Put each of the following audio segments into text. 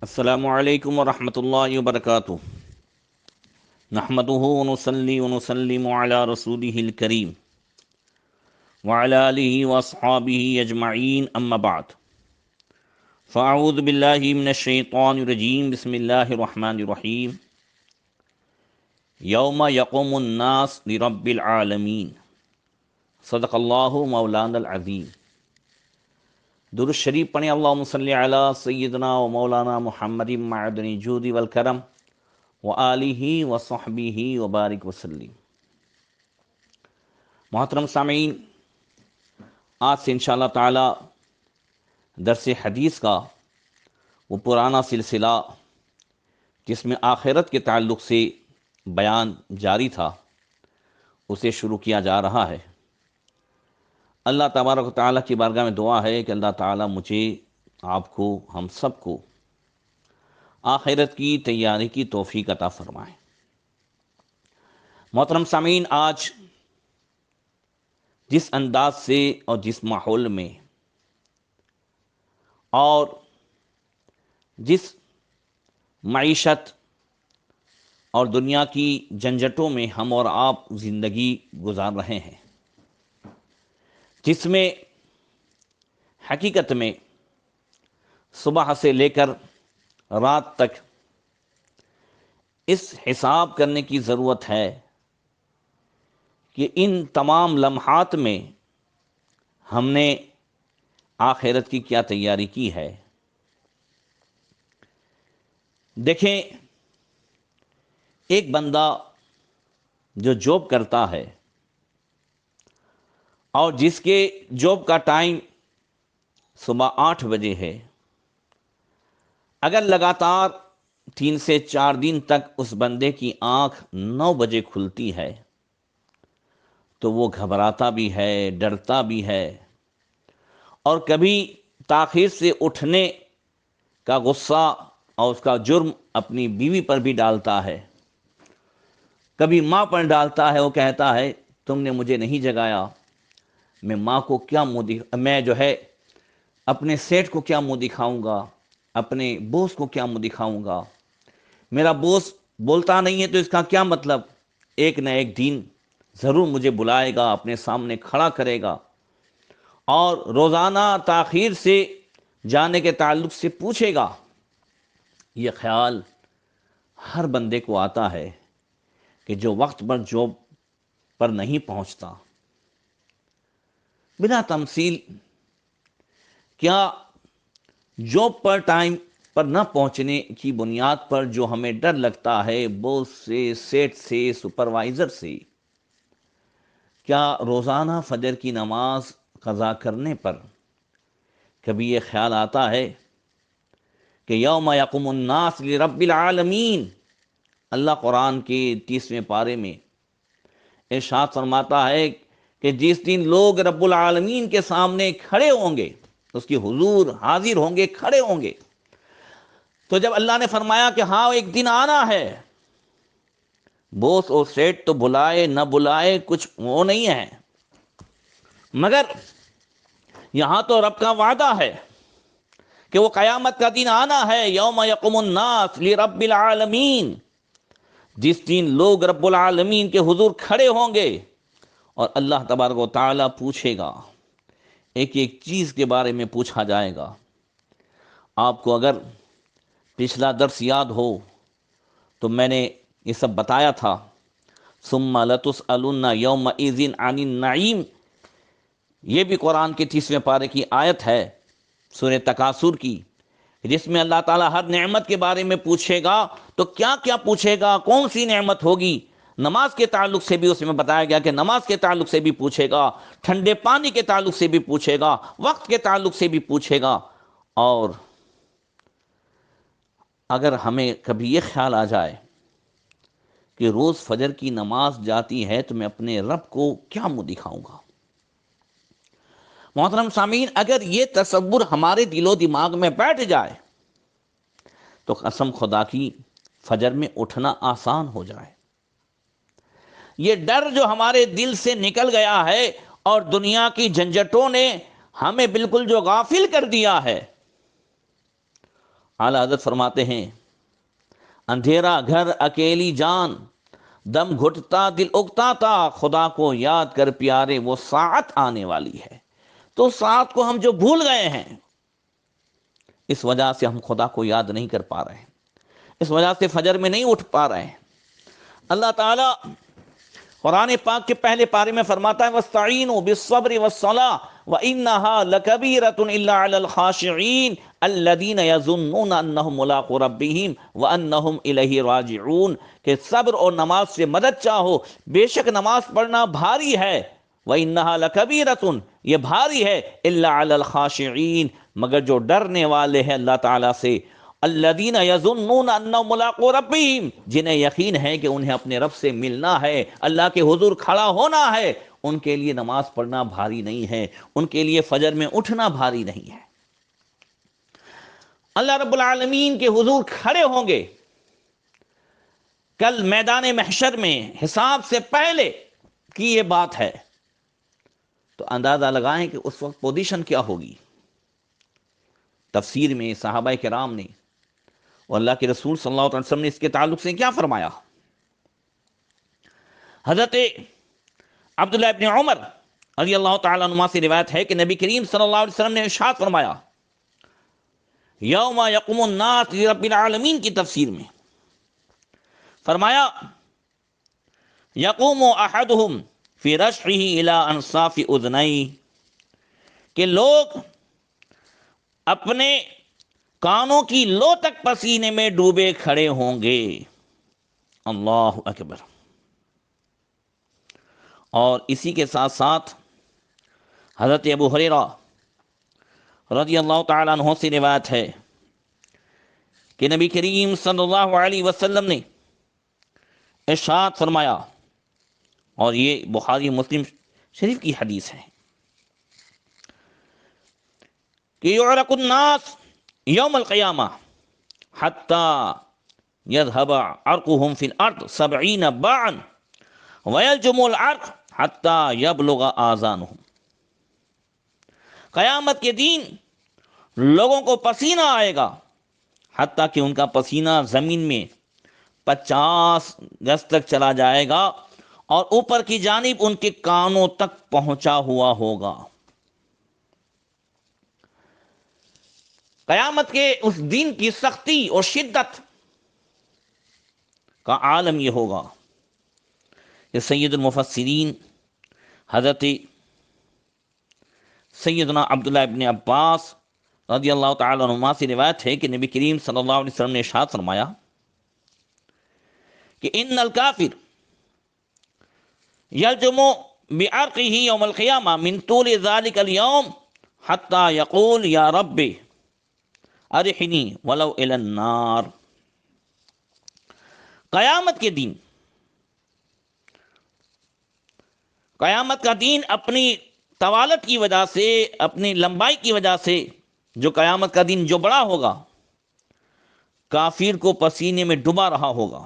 السلام علیکم ورحمۃ اللہ وبرکاتہ۔ نحمدہ ونصلی ونسلم علی رسولہ الکریم وعلی آلہ واصحابہ اجمعین، اما بعد فاعوذ باللہ من الشیطان الرجیم، بسم اللہ الرحمن الرحیم۔ یوم یقوم الناس لرب العالمین، صدق اللہ مولانا العظیم۔ درود شریف پڑھیں، اللہم صلی علی سیدنا و مولانا محمد معدن الجود والکرم وآلہ وصحبہ وبارک وسلم۔ محترم سامعین، آج سے انشاءاللہ تعالی درس حدیث کا وہ پرانا سلسلہ جس میں آخرت کے تعلق سے بیان جاری تھا، اسے شروع کیا جا رہا ہے۔ اللہ تبارک و تعالیٰ کی بارگاہ میں دعا ہے کہ اللہ تعالیٰ مجھے، آپ کو، ہم سب کو آخرت کی تیاری کی توفیق عطا فرمائے۔ محترم سامعین، آج جس انداز سے اور جس ماحول میں اور جس معیشت اور دنیا کی جھنجھٹوں میں ہم اور آپ زندگی گزار رہے ہیں، جس میں حقیقت میں صبح سے لے کر رات تک اس حساب کرنے کی ضرورت ہے کہ ان تمام لمحات میں ہم نے آخرت کی کیا تیاری کی ہے۔ دیکھیں، ایک بندہ جو جاب کرتا ہے اور جس کے جاب کا ٹائم صبح 8 بجے ہے، اگر لگاتار 3 سے 4 دن تک اس بندے کی آنکھ 9 بجے کھلتی ہے تو وہ گھبراتا بھی ہے، ڈرتا بھی ہے، اور کبھی تاخیر سے اٹھنے کا غصہ اور اس کا جرم اپنی بیوی پر بھی ڈالتا ہے، کبھی ماں پر ڈالتا ہے۔ وہ کہتا ہے تم نے مجھے نہیں جگایا، میں ماں کو کیا میں اپنے سیٹ کو کیا منہ دکھاؤں گا، اپنے بوس کو کیا منہ دکھاؤں گا، میرا بوس بولتا نہیں ہے تو اس کا کیا مطلب، ایک نہ ایک دن ضرور مجھے بلائے گا، اپنے سامنے کھڑا کرے گا، اور روزانہ تاخیر سے جانے کے تعلق سے پوچھے گا۔ یہ خیال ہر بندے کو آتا ہے کہ جو وقت پر جاب پر نہیں پہنچتا۔ بنا تمثیل، کیا جاب پر ٹائم پر نہ پہنچنے کی بنیاد پر جو ہمیں ڈر لگتا ہے بوس سے، سیٹ سے، سپروائزر سے، کیا روزانہ فجر کی نماز قضا کرنے پر کبھی یہ خیال آتا ہے کہ یوم یقوم الناس لرب العالمین؟ اللہ قرآن کے 30ویں پارے میں ارشاد فرماتا ہے کہ جس دن لوگ رب العالمین کے سامنے کھڑے ہوں گے، اس کی حضور حاضر ہوں گے، کھڑے ہوں گے، تو جب اللہ نے فرمایا کہ ہاں ایک دن آنا ہے، بوس اور سیٹ تو بلائے نہ بلائے کچھ وہ نہیں ہے، مگر یہاں تو رب کا وعدہ ہے کہ وہ قیامت کا دن آنا ہے، یوم یقوم الناس لرب العالمین، جس دن لوگ رب العالمین کے حضور کھڑے ہوں گے اور اللہ تبارک و تعالیٰ پوچھے گا، ایک ایک چیز کے بارے میں پوچھا جائے گا۔ آپ کو اگر پچھلا درس یاد ہو تو میں نے یہ سب بتایا تھا، ثم لتسألن یومئذ عن النعیم، یہ بھی قرآن کے 30ویں پارے کی آیت ہے، سورہ تکاثر کی، جس میں اللہ تعالیٰ ہر نعمت کے بارے میں پوچھے گا۔ تو کیا کیا پوچھے گا، کون سی نعمت ہوگی؟ نماز کے تعلق سے بھی اس میں بتایا گیا کہ نماز کے تعلق سے بھی پوچھے گا، ٹھنڈے پانی کے تعلق سے بھی پوچھے گا، وقت کے تعلق سے بھی پوچھے گا۔ اور اگر ہمیں کبھی یہ خیال آ جائے کہ روز فجر کی نماز جاتی ہے تو میں اپنے رب کو کیا منہ دکھاؤں گا؟ محترم سامعین، اگر یہ تصور ہمارے دل و دماغ میں بیٹھ جائے تو قسم خدا کی فجر میں اٹھنا آسان ہو جائے۔ یہ ڈر جو ہمارے دل سے نکل گیا ہے اور دنیا کی جھنجھٹوں نے ہمیں بالکل جو غافل کر دیا ہے، اعلیٰ حضرت فرماتے ہیں اندھیرا گھر اکیلی جان دم گھٹتا دل اگتا تھا خدا کو یاد کر پیارے وہ ساعت آنے والی ہے۔ تو ساعت کو ہم جو بھول گئے ہیں، اس وجہ سے ہم خدا کو یاد نہیں کر پا رہے ہیں، اس وجہ سے فجر میں نہیں اٹھ پا رہے ہیں۔ اللہ تعالیٰ قرآن پاک کے پہلے پارے میں فرماتا ہے وَاسْتَعِينُوا بِالصَّبْرِ وَالصَّلَاةِ وَإِنَّهَا لَكَبِيرَةٌ إِلَّا عَلَى الْخَاشِعِينَ الَّذِينَ يَظُنُّونَ أَنَّهُمْ مُلَاقُو رَبِّهِمْ وَأَنَّهُمْ إِلَيْهِ رَاجِعُونَ کہ صبر اور نماز سے مدد چاہو، بے شک نماز پڑھنا بھاری ہے، وَإِنَّهَا لَكَبِيرَةٌ یہ بھاری ہے، إِلَّا عَلَى الْخَاشِعِينَ مگر جو ڈرنے والے ہیں اللہ تعالیٰ سے، الذین یظنون انہم ملاقو ربہم جنہیں یقین ہے کہ انہیں اپنے رب سے ملنا ہے، اللہ کے حضور کھڑا ہونا ہے، ان کے لیے نماز پڑھنا بھاری نہیں ہے، ان کے لیے فجر میں اٹھنا بھاری نہیں ہے۔ اللہ رب العالمین کے حضور کھڑے ہوں گے کل میدان محشر میں، حساب سے پہلے کی یہ بات ہے، تو اندازہ لگائیں کہ اس وقت پوزیشن کیا ہوگی۔ تفسیر میں صحابہ کرام نے اور اللہ کے رسول صلی اللہ علیہ وسلم نے اس کے تعلق سے کیا فرمایا؟ حضرت عبداللہ ابن عمر رضی اللہ تعالیٰ عنہ سے روایت ہے کہ نبی کریم صلی اللہ علیہ وسلم نے ارشاد فرمایا یوم یقوم الناس لرب العالمین کی تفسیر میں فرمایا یقوم احدہم فی رشحہ الی انصاف اذنیہ کہ لوگ اپنے کانوں کی لو تک پسینے میں ڈوبے کھڑے ہوں گے۔ اللہ اکبر۔ اور اسی کے ساتھ ساتھ حضرت ابو ہریرہ رضی اللہ تعالیٰ عنہ سے روایت ہے کہ نبی کریم صلی اللہ علیہ وسلم نے ارشاد فرمایا، اور یہ بخاری مسلم شریف کی حدیث ہے، کہ یعرق الناس یوم القیامہ حتی یذهب عرقهم فی الارض 70 باعا ویلجم العرق حتی یبلغ آذانهم۔ قیامت کے دن لوگوں کو پسینہ آئے گا حتیٰ کہ ان کا پسینہ زمین میں 50 گز تک چلا جائے گا اور اوپر کی جانب ان کے کانوں تک پہنچا ہوا ہوگا۔ قیامت کے اس دن کی سختی اور شدت کا عالم یہ ہوگا کہ سید المفسرین حضرت سیدنا عبداللہ ابن عباس رضی اللہ تعالیٰ عنہما سے روایت ہے کہ نبی کریم صلی اللہ علیہ وسلم نے ارشاد فرمایا کہ ان الکافر یلجم بعرقہ یوم القیامہ من طول ذلک اليوم حتی یقول یا رب ارحنی ولو الی النار۔ قیامت کے دن، قیامت کا دن اپنی طوالت کی وجہ سے، اپنی لمبائی کی وجہ سے، جو قیامت کا دن جو بڑا ہوگا، کافر کو پسینے میں ڈبا رہا ہوگا،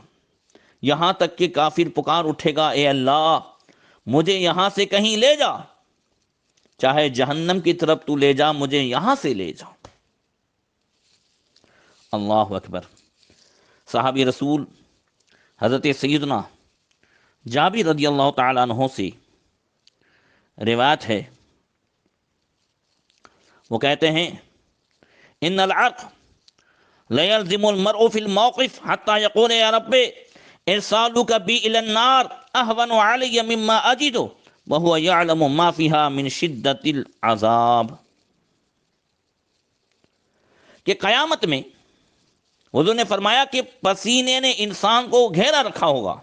یہاں تک کہ کافر پکار اٹھے گا اے اللہ مجھے یہاں سے کہیں لے جا، چاہے جہنم کی طرف تو لے جا، مجھے یہاں سے لے جا۔ اللہ اکبر۔ صحابی رسول حضرت سیدنا جابر رضی اللہ تعالیٰ عنہ سے روایت ہے، وہ کہتے ہیں ان العرق لیلزم المرء فی الموقف حتی یقول یا رب ارسالک بی الی النار اہون علی مما اجد وہو یعلم ما فیہا من شدت العذاب۔ کہ قیامت میں حضور نے فرمایا کہ پسینے نے انسان کو گھیرا رکھا ہوگا،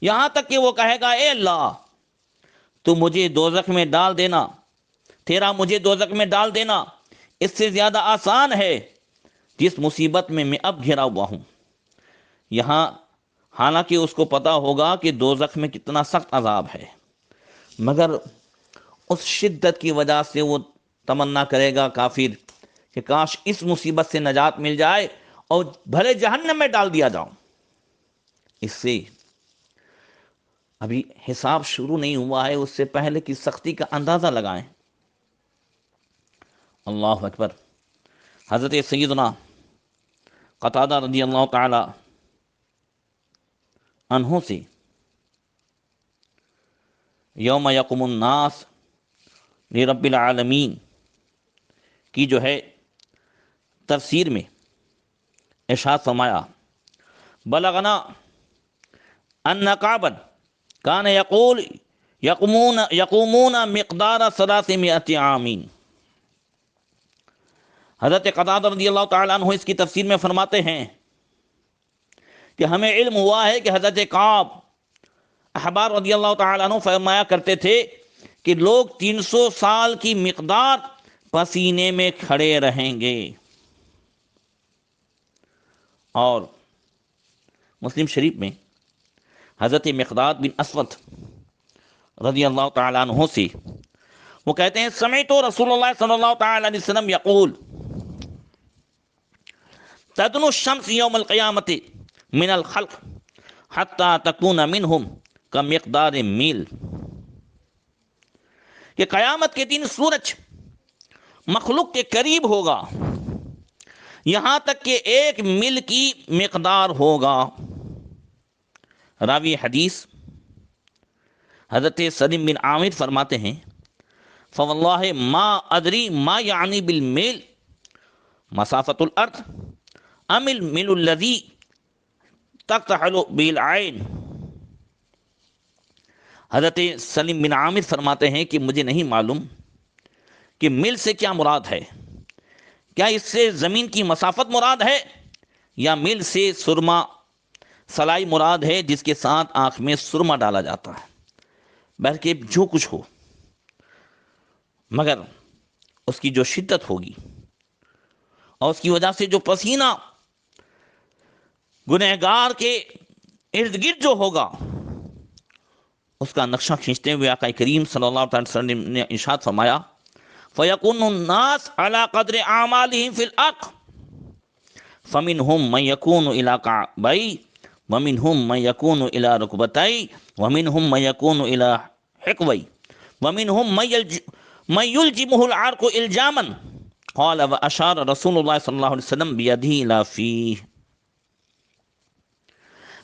یہاں تک کہ وہ کہے گا اے اللہ تو مجھے دوزخ میں ڈال دینا، تیرا مجھے دوزخ میں ڈال دینا اس سے زیادہ آسان ہے جس مصیبت میں میں اب گھرا ہوا ہوں۔ یہاں حالانکہ اس کو پتا ہوگا کہ دوزخ میں کتنا سخت عذاب ہے، مگر اس شدت کی وجہ سے وہ تمنا کرے گا کافر کہ کاش اس مصیبت سے نجات مل جائے اور بھلے جہنم میں ڈال دیا جاؤں۔ اس سے ابھی حساب شروع نہیں ہوا ہے، اس سے پہلے کی سختی کا اندازہ لگائیں۔ اللہ اکبر۔ حضرت سیدنا قتادہ رضی اللہ تعالی عنہ سے یوم یقوم الناس لرب العالمین کی جو ہے تفسیر میں ارشاد فرمایا، بلغنا ان کعبا کان یقول یقومون مقدار 300 عام۔ حضرت قتادہ رضی اللہ تعالیٰ عنہ اس کی تفسیر میں فرماتے ہیں کہ ہمیں علم ہوا ہے کہ حضرت کعب احبار رضی اللہ تعالیٰ عنہ فرمایا کرتے تھے کہ لوگ 300 سال کی مقدار پسینے میں کھڑے رہیں گے۔ اور مسلم شریف میں حضرت مقداد بن اسود رضی اللہ تعالیٰ عنہ سے وہ کہتے ہیں، سمعت رسول اللہ صلی اللہ تعالیٰ علیہ وسلم یقول تدنو الشمس یوم القیامت من الخلق حتی تکون منہم کمقدار میل، کہ قیامت کے دن سورج مخلوق کے قریب ہوگا یہاں تک کہ 1 میل کی مقدار ہوگا۔ راوی حدیث حضرت سلیم بن عامر فرماتے ہیں، فواللہ ما ادری ما یعنی بالمیل مسافت الارض ام المیل الذی تقتحل بالعین۔ حضرت سلیم بن عامر فرماتے ہیں کہ مجھے نہیں معلوم کہ میل سے کیا مراد ہے، کیا اس سے زمین کی مسافت مراد ہے یا میل سے سرما سلائی مراد ہے جس کے ساتھ آنکھ میں سرما ڈالا جاتا ہے۔ بلکہ جو کچھ ہو، مگر اس کی جو شدت ہوگی اور اس کی وجہ سے جو پسینہ گنہگار کے ارد گرد جو ہوگا، اس کا نقشہ کھینچتے ہوئے آقا کریم صلی اللہ علیہ وسلم نے ارشاد فرمایا، فَيَكُونُ النَّاسُ عَلَى قَدْرِ أَعْمَالِهِمْ فِي الْأَرْضِ فَمِنْهُمْ مَنْ يَكُونُ إِلَى كَعْبَيْهِ وَمِنْهُمْ مَنْ يَكُونُ إِلَى رُكْبَتَيْهِ وَمِنْهُمْ مَنْ يَكُونُ إِلَى حِقْوَيْهِ وَمِنْهُمْ مَنْ يُلْجِمُهُ الْعَرْقُ إِلْجَامًا قَالَ وَأَشَارَ رسول اللہ صلی اللہ علیہ وسلم بِيَدِهِ إِلَى فِيهِ۔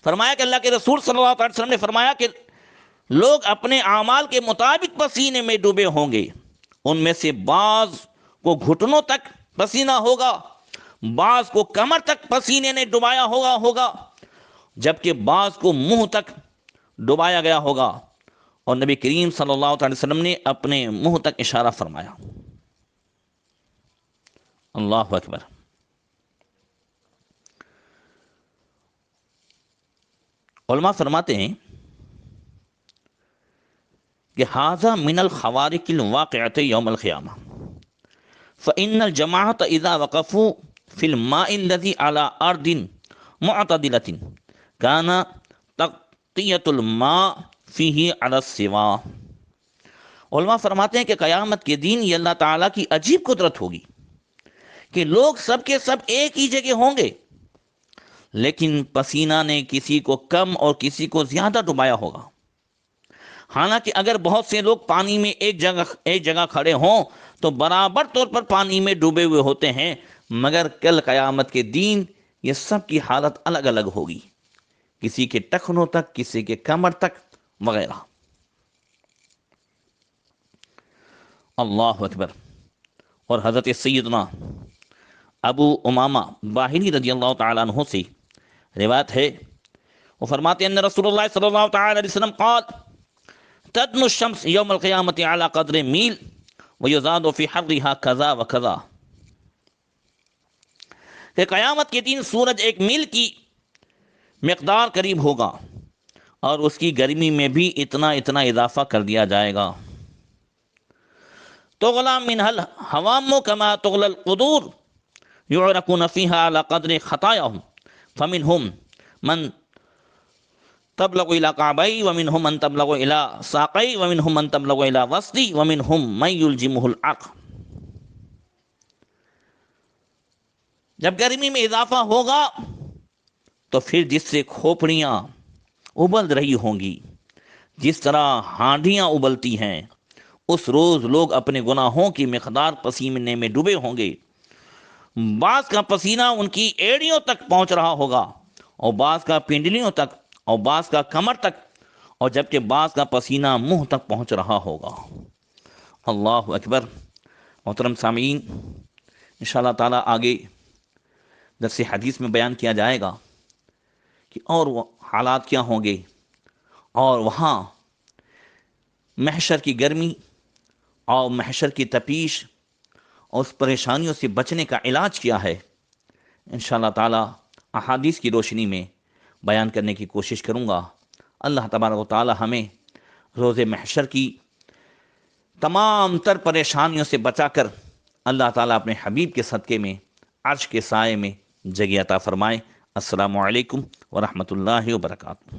فرمایا کہ اللہ کے رسول صلی اللہ علیہ وسلم نے فرمایا کہ لوگ اپنے اعمال کے مطابق پسینے میں ڈوبے ہوں گے، ان میں سے بعض کو گھٹنوں تک پسینہ ہوگا، بعض کو کمر تک پسینے نے ڈبایا ہوگا جبکہ بعض کو منہ تک ڈبایا گیا ہوگا، اور نبی کریم صلی اللہ علیہ وسلم نے اپنے منہ تک اشارہ فرمایا۔ اللہ اکبر۔ علماء فرماتے ہیں کہ ھذا من الخوارق الواقعۃ یوم القیامہ فإن الجماعۃ اذا وقفوا في الماء الذي على ارض معتدلۃ كان تغطیۃ الماء فيه على السواء۔ علماء فرماتے ہیں کہ قیامت کے دن یہ اللہ تعالیٰ کی عجیب قدرت ہوگی کہ لوگ سب کے سب ایک ہی جگہ ہوں گے، لیکن پسینہ نے کسی کو کم اور کسی کو زیادہ ڈبایا ہوگا۔ حالانکہ اگر بہت سے لوگ پانی میں ایک جگہ کھڑے ہوں تو برابر طور پر پانی میں ڈوبے ہوئے ہوتے ہیں، مگر کل قیامت کے دن یہ سب کی حالت الگ الگ ہوگی، کسی کے ٹخنوں تک، کسی کے کمر تک وغیرہ۔ اللہ اکبر۔ اور حضرت سیدنا ابو امامہ باہلی رضی اللہ تعالیٰ عنہ سے روایت ہے، وہ فرماتے ہیں ان رسول اللہ صلی اللہ تعالیٰ علیہ وسلم قال تدنو الشمس یوم القیامت علی قدر میل ویزاد فی حرها کذا و کذا، کہ قیامت کے دن سورج 1 میل کی مقدار قریب ہوگا اور اس کی گرمی میں بھی اتنا اضافہ کر دیا جائے گا۔ تغلی منها الحوام کما تغلی القدور یعرقون فیها علی قدر خطایاهم فمنهم من تبلغ الى قعبی ومنهم من تبلغ الى ساقی ومنهم من تبلغ الى وسطی ومنهم من یلجمه العرق۔ جب گرمی میں اضافہ ہوگا تو پھر جس سے کھوپڑیاں ابل رہی ہوں گی، جس طرح ہانڈیاں ابلتی ہیں، اس روز لوگ اپنے گناہوں کی مقدار پسینے میں ڈوبے ہوں گے، بعض کا پسینہ ان کی ایڑیوں تک پہنچ رہا ہوگا، اور بعض کا پنڈلیوں تک، اور بعض کا کمر تک، اور جبکہ بعض کا پسینہ منہ تک پہنچ رہا ہوگا۔ اللہ اکبر۔ محترم سامعین، انشاءاللہ تعالیٰ آگے درس حدیث میں بیان کیا جائے گا کہ اور وہ حالات کیا ہوں گے، اور وہاں محشر کی گرمی اور محشر کی تپیش اور اس پریشانیوں سے بچنے کا علاج کیا ہے، انشاءاللہ تعالیٰ احادیث کی روشنی میں بیان کرنے کی کوشش کروں گا۔ اللہ تبارک و تعالیٰ ہمیں روز محشر کی تمام تر پریشانیوں سے بچا کر اللہ تعالیٰ اپنے حبیب کے صدقے میں عرش کے سائے میں جگہ عطا فرمائے۔ السلام علیکم ورحمۃ اللہ وبرکاتہ۔